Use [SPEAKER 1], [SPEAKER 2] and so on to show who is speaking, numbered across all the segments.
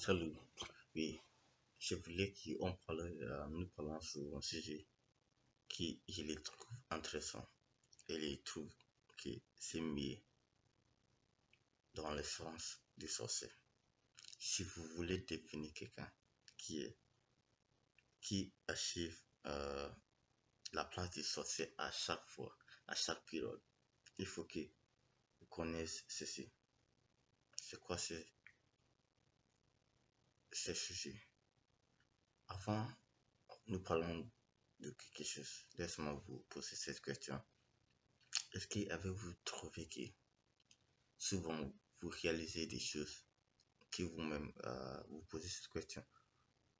[SPEAKER 1] Salut, oui, je voulais nous parlons sur un sujet qui je les trouve intéressant et les trouve que c'est mieux dans le sens du sorcier. Si vous voulez définir quelqu'un qui est, qui achève la place du sorcier à chaque fois, à chaque période, il faut que vous connaissiez ceci. C'est quoi ce sujet? Avant, nous parlons de quelque chose. Laisse-moi vous poser cette question. Est-ce que avez-vous trouvé que souvent vous réalisez des choses que vous-même vous posez cette question?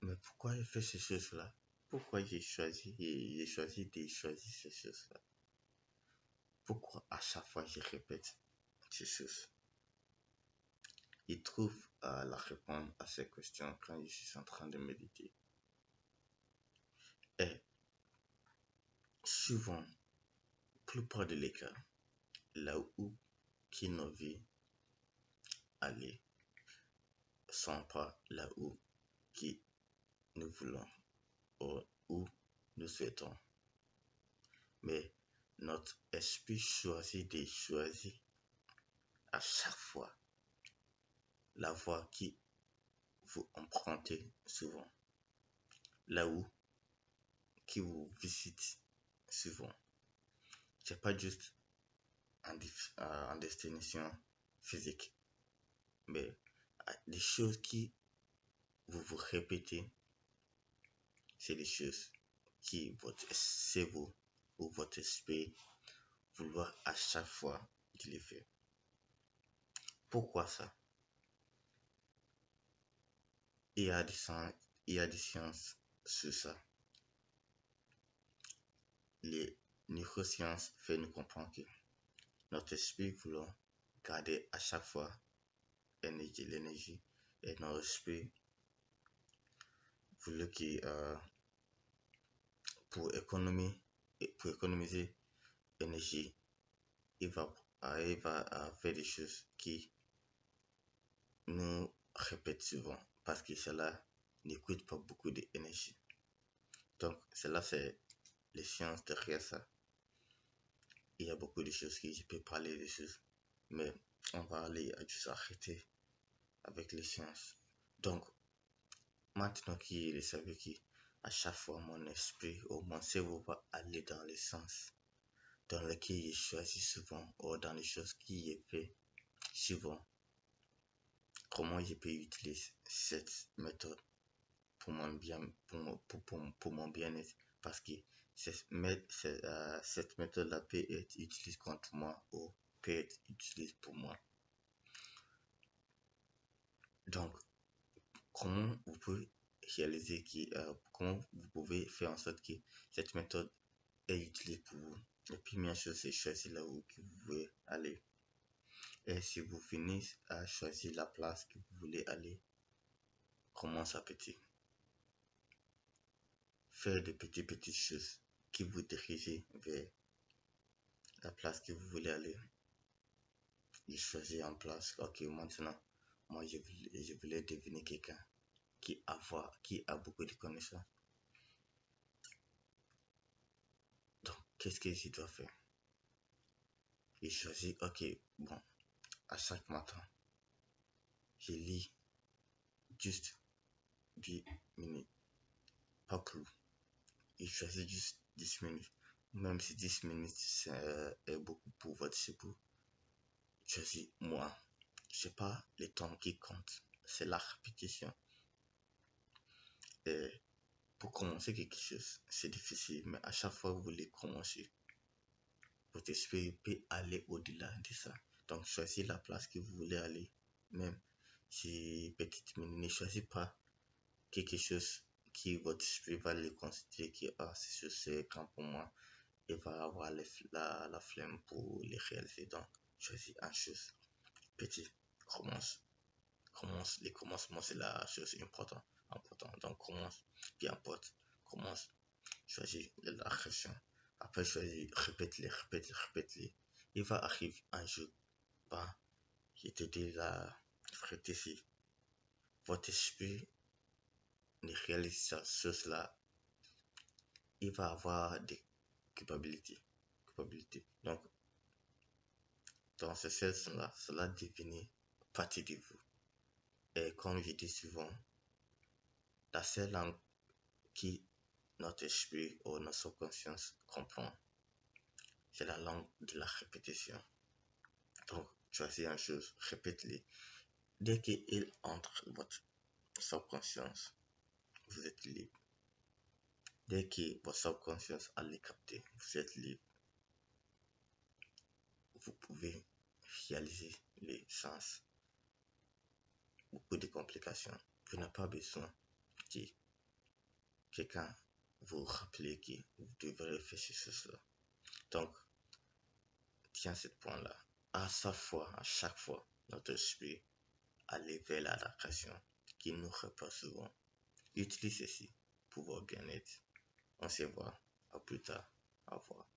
[SPEAKER 1] Mais pourquoi j'ai fait ces choses-là? Pourquoi j'ai choisi de choisir ces choses-là? Pourquoi à chaque fois je répète ces choses? Je trouve la réponse à ces questions quand je suis en train de méditer. Et souvent, plupart de les cas, là où qui nos vies aller sont pas là où qui nous voulons ou où nous souhaitons. Mais notre esprit choisit de choisir à chaque fois la voie qui vous empruntez souvent, là où qui vous visite souvent. C'est pas juste en destination physique, mais des choses qui vous répétez, c'est des choses qui votre cerveau ou votre esprit vouloir à chaque fois de les faire. Pourquoi ça? Il y a des sciences sur ça. Les neurosciences font nous comprendre que notre esprit voulant garder à chaque fois l'énergie et notre esprit voulait que pour économiser l'énergie, il va faire des choses qui nous répètent souvent parce que cela ne coûte pas beaucoup d'énergie. Donc, cela c'est les sciences derrière ça. Il y a beaucoup de choses que je peux parler de choses, mais on va aller à juste arrêter avec les sciences. Donc, maintenant qu'il savait qu'à chaque fois mon esprit ou mon cerveau va aller dans les sens dans lesquels il choisit souvent ou dans les choses qu'il fait souvent, comment je peux utiliser cette méthode pour mon bien, pour mon bien-être, parce que cette méthode-là peut être utilisée contre moi ou peut être utilisée pour moi. Donc, comment vous pouvez réaliser comment vous pouvez faire en sorte que cette méthode est utilisée pour vous? La première chose, c'est choisir là où que vous voulez aller. Et si vous finissez à choisir la place que vous voulez aller, commence à petit. Faire de petites choses qui vous dirigent vers la place que vous voulez aller. Et choisir en place. Ok, maintenant, moi je voulais devenir quelqu'un qui a beaucoup de connaissances. Donc, qu'est-ce que je dois faire? Je choisis, ok, bon, à chaque matin, je lis juste 10 minutes, pas plus. Je choisis juste 10 minutes. Même si 10 minutes est beaucoup pour votre cerveau, je choisis moi. C'est pas le temps qui compte, c'est la répétition. Et pour commencer quelque chose, c'est difficile, mais à chaque fois que vous voulez commencer, votre esprit peut aller au-delà de ça. Donc, choisissez la place que vous voulez aller. Même si petite minute, ne choisissez pas quelque chose qui votre esprit va le considérer que c'est grand pour moi. Il va avoir la flemme pour les réaliser. Donc, choisis une chose. Petit, commence. Les commencements, c'est la chose importante. Donc, commence, peu importe. Commence. Choisis la question. Après, choisis, répète-les. Il va arriver un jour, bah, qui était déjà ici. votre esprit ne réalise cela, il va avoir des culpabilités. Donc, dans ce sens-là, cela devient partie de vous. Et comme je dis souvent, la seule langue qui notre esprit ou notre subconscience comprend, c'est la langue de la répétition. Donc, choisis une chose, répète-le. Dès qu'il entre dans votre subconscience, vous êtes libre. Dès que votre subconscience a les capté, vous êtes libre. Vous pouvez réaliser les sens, beaucoup de complications. Vous n'avez pas besoin que quelqu'un vous rappelle que vous devrez faire cela. Donc, tiens ce point-là. À chaque fois, notre esprit a levé l'adaptation qui nous repose souvent. Utilise ceci pour votre bien-être. On se voit à plus tard. Au revoir.